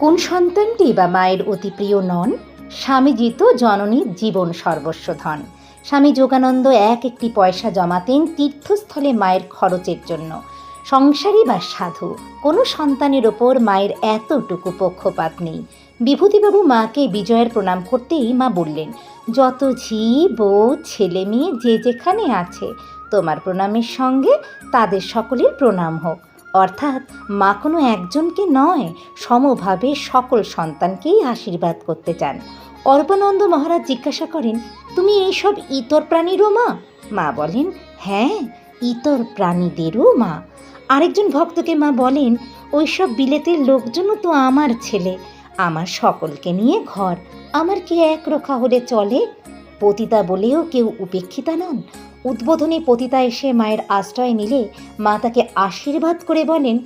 কোন সন্তানটি বা মায়ের অতি প্রিয় নন? স্বামীজি তো জননীর জীবন সর্বস্ব ধন। স্বামী যোগানন্দ একটি পয়সা জমাতেন তীর্থস্থলে মায়ের খরচের জন্য। সংসারী বা সাধু, কোনো সন্তানের ওপর মায়ের এতটুকু পক্ষপাত নেই। বিভূতিবাবু মাকে বিজয়ের প্রণাম করতেই মা বললেন, যত ঝি বউ ছেলে মেয়ে যে যেখানে আছে তোমার প্রণামের সঙ্গে তাদের সকলের প্রণাম হোক। অর্থাৎ মা কোনো একজনকে নয়, সমভাবে সকল সন্তানকেই আশীর্বাদ করতে চান। অর্বানন্দ মহারাজ জিজ্ঞাসা করেন, তুমি এইসব ইতর প্রাণীরও মা? মা বলেন, হ্যাঁ, ইতর প্রাণীদেরও মা। আরেকজন ভক্তকে মা বলেন, ওইসব বিলেতের লোকজনও তো আমার ছেলে, আমার সকলকে নিয়ে ঘর, আমার কি এক রক্ষা হলে চলে? পতিতা বলেও কেউ উপেক্ষিতা নন। উদ্বোধনী পতিতা এসে মায়ের আশ্রয় নিলে মা তাকে আশীর্বাদ করে বলেন,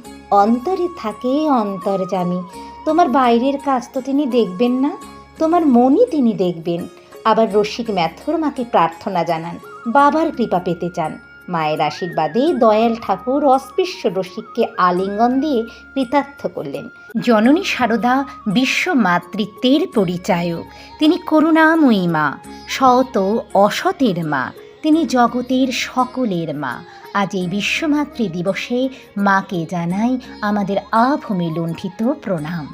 অন্তরে থাকে অন্তর্যামী, তোমার বাইরের কাজ তো তিনি দেখবেন না, তোমার মনই তিনি দেখবেন। আবার রসিক ম্যাথর মাকে প্রার্থনা জানান, বাবার কৃপা পেতে চান। মায়ের আশীর্বাদে দয়াল ঠাকুর অস্পৃশ্য রসিককে আলিঙ্গন দিয়ে কৃতার্থ করলেন। জননী সারদা বিশ্ব মাতৃত্বের পরিচায়ক। তিনি করুণাময়ী মা, সৎ ও অসতের মা, তিনি জগতের সকলের মা। আজ এই বিশ্বমাতৃ দিবসে মাকে জানাই আমাদের আভূমি লুণ্ঠিত প্রণাম।